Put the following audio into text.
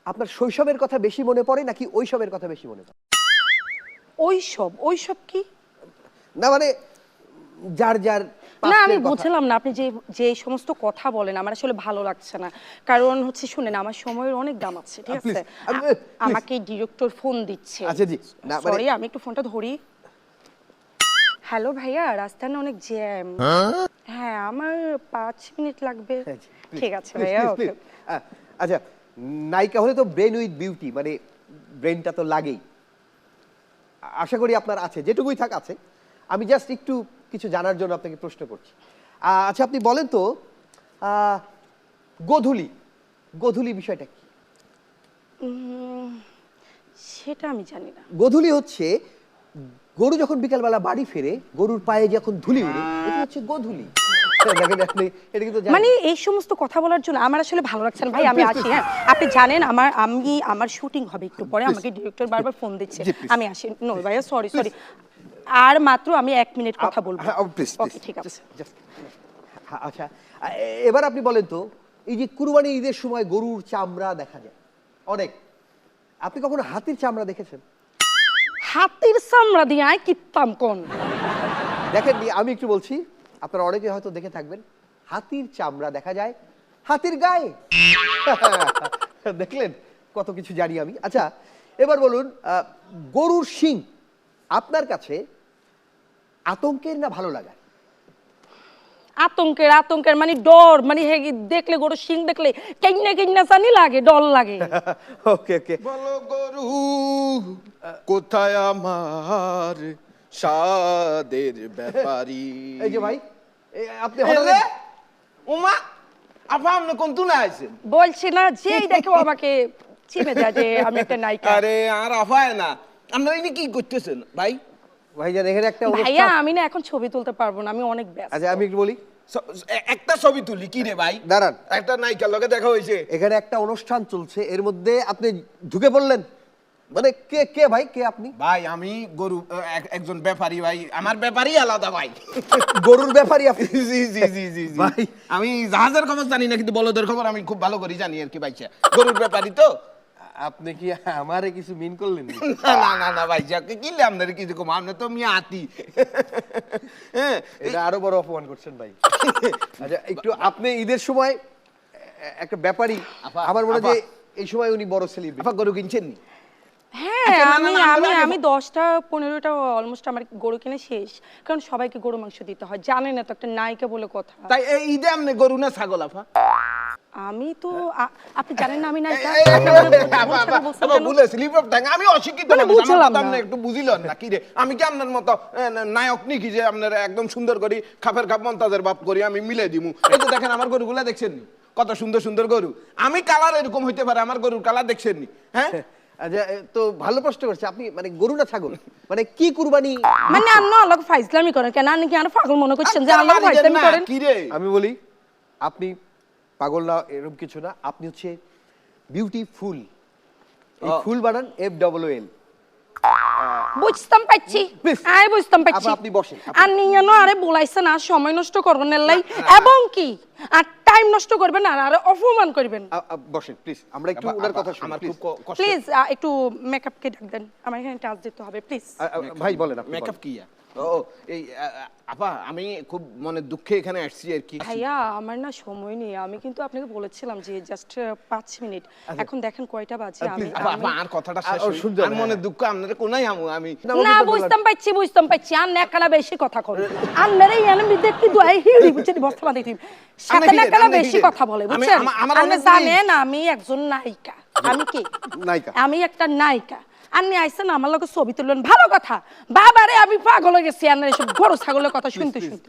আপনার শৈশবের কথা বেশি মনে পড়ে নাকি ওইসবের কথা বেশি মনে পড়ে? ওইসব কি? না মানে যার যার না আমি পাস্টের কথা। বুঝলাম না, আপনি যে যে সমস্ত কথা বলেন আমার আসলে ভালো লাগছে না। কারণ হচ্ছে শুনেন, আমার সময়ের অনেক দাম আছে, ঠিক আছে? আমাকে ডিরেক্টর ফোন দিচ্ছে। আচ্ছা জি, না মানে সরি, আমি একটু ফোনটা ধরি। হ্যালো ভাইয়া, রাস্তায় না অনেক জ্যাম। হ্যাঁ, আমার 5 মিনিট লাগবে। হ্যাঁ, জি, please, ঠিক আছে please, ভাইয়া, please, ওকে। please। আচ্ছা, নায়িকা হলে তো ব্রেন উইথ বিউটি, মানে ব্রেনটা তো লাগেই। আশা করি আপনার আছে, যেটুকুই থাক আছে। আমি জাস্ট একটু কিছু জানার জন্য আপনাকে প্রশ্ন করছি। আচ্ছা আপনি বলেন তো, গোধূলি গোধূলি বিষয়টা কি? সেটা আমি জানি না। গোধূলি হচ্ছে গরু যখন বিকালবেলা বাড়ি ফেরে, গরুর পায়ে যখন ধুলি উড়ে, এটা হচ্ছে গোধূলি। দেখেন আপনি এটা কিন্তু জানেন। মানে এই সমস্ত কথা বলার জন্য আমার আসলে ভালো লাগছে না ভাই, আমি আসি। হ্যাঁ, আপনি জানেন আমার শুটিং হবে একটু পরে, আমাকে ডিরেক্টর বারবার ফোন দিচ্ছে। আমি আসি। নো ভাইয়া, সরি। আর মাত্র আমি 1 মিনিট কথা বলবো। ওকে, ঠিক আছে। আচ্ছা, এবার আপনি বলেন তো, এই যে কুরবানি ঈদের সময় গরুর চামড়া দেখা যায় অনেক, আপনি কখনো হাতির চামড়া দেখেছেন? হাতির চামড়া দিয়ে আয় কিত্তাম কোন? দেখেননি? আমি একটু বলছি, আপনারা অনেকে হয়তো দেখে থাকবেন, হাতির চামড়া দেখা যায় হাতির গায়ে। দেখলেন কত কিছু জানি আমি। আচ্ছা এবার বলুন, গরুর শিং আপনার কাছে আতঙ্কের না ভালো লাগা? আতঙ্কের মানে ডর, মানে দেখলে গরু শিং দেখলে কেন্না জানি লাগে, ডর লাগে। ওকে বলো গরু কোথায় আমার সাদের ব্যাপারী। এই যে ভাই, আপনি এরে ওমা আপা আপনি কোন তুলে আছেন? বলছি না, যেই দেখো আমাকে চিনে যায় যে আমি একটা নায়িকা। আরে আর আফায় না, আপনারা এনে কি করতেছেন ভাই? ভাইজান এখানে একটা ভাইয়া অনুষ্ঠান। আমি না এখন ছবি তুলতে পারবো না, আমি অনেক ব্যস্ত। আচ্ছা আমি একটু বলি, একটা ছবি তুলি কি রে ভাই? দাঁড়ান, একটা নায়িকার লগে দেখা হয়েছে। এখানে একটা অনুষ্ঠান চলছে, এর মধ্যে আপনি ঢুকে পড়লেন। মানে কে কে ভাই, কে আপনি? ভাই আমি গরু একজন ব্যাপারী ভাই, আমার ব্যাপারী আলাদা ভাই। গরুর ব্যাপারী আপনি? জি ভাই আমি জাহাজের খবর জানি না, কিন্তু বলদের খবর আমি খুব ভালো করে জানি আর কি ভাই। গরুর ব্যাপারী তো। আপনি কি আমারে কিছু মিন করলেন? না ভাই, যাকে কিনলে আপনার কিছু কম, আপনি তো আমি আতি। হ্যাঁ, এটা আরো বড় অপমান করছেন ভাই। আচ্ছা একটু আপনি ঈদের সময় একটা ব্যাপারী, আমার মনে হয় যে এই সময় উনি বড় সেলিব্রিটি। আপা গরু কিনছেন নি? হ্যাঁ, আচ্ছা, না, আমি না, আমি আমরা আমি 10টা 15টা অলমোস্ট আমার গরু কিনে শেষ। কারণ সবাইকে গরু মাংস দিতে হয়, জানেন না তো, একটা নায়িকা বলে কথা। তাই এই ঈদে আপনি গরু না ছাগল আপা? আমি তো আপনি জানেন না আমি নায়িকা। আমি অশিক্ষিত মানে মানুষ, বুঝলাম আমার কথা না। আপনি একটু বুঝিলেন না কি রে? আমি কি আপনার মতো নায়ক নাকি যে আপনার একদম সুন্দর করি খাপের খাপ মন্তাজের বাপ করি আমি মিলে দিমু? এই তো দেখেন আমার গরুগুলা দেখছেন নি, কত সুন্দর সুন্দর গরু। আমি কালার এরকম হইতে পারে, আমার গরুর কালার দেখছেন নি? হ্যাঁ আচ্ছা তো ভালো প্রশ্ন করছে আপনি, মানে গরু না ছাগল, মানে কি কুরবানি? মানে আন্ন আলাদা ফাইজলামি করেন কেন? আপনি কি আর পাগল মনে করছেন যে আলাদা ফাইজলামি করেন? কি রে? আমি বলি, আপনি পাগল না এরকম কিছু না, আপনি হচ্ছে বিউটিফুল। এই ফুল বানান FWL। বুঝতাম পাচ্ছি, Please, আই বুঝতাম পাচ্ছি। আপনি বসেন। আর নিয়ে আরে বলাইছে না সময় নষ্ট করবেন লাই, এবং কি আর টাইম নষ্ট করবেন না, আর অপমান করবেন। বসেন প্লিজ, আমরা একটু ওনার কথা শুনি। আমার খুব কষ্ট। প্লিজ একটু মেকআপ কে ডাক দেন, আমার এখানে টাচ দিতে হবে প্লিজ। ভাই বলেন, আপনি মেকআপ বলেন। কি? ও এই আপা আমি খুব মনে দুঃখে এখানে আসছি আর কি। ভাইয়া আমার না সময় নেই, আমি কিন্তু আপনাকে বলেছিলাম যে জাস্ট 5 মিনিট, এখন দেখেন কয়টা বাজে। আমি আপা আর কথাটা শেষ হই। শুনতে আর মনে দুঃখ আপনারে কোনাই আমি না বুঝতাম পাচ্ছি আর নেকালা বেশি কথা কর। আর নেরে এনে বিদে কি দুই হিড়ি বুঝছেন বস্তা বাঁধি দিন, সাথে নেকালা বেশি কথা বলে বুঝছেন। আপনি জানেন আমি একজন নায়িকা। আমি কি নায়িকা? আমি একটা নায়িকা। আপনি আইছেন আমার লগে ছবি তুললেন, ভালো কথা। বাবারে আমি পাগল হয়ে গেছি আর এসব গরু ছাগলের কথা শুনতে শুনতে।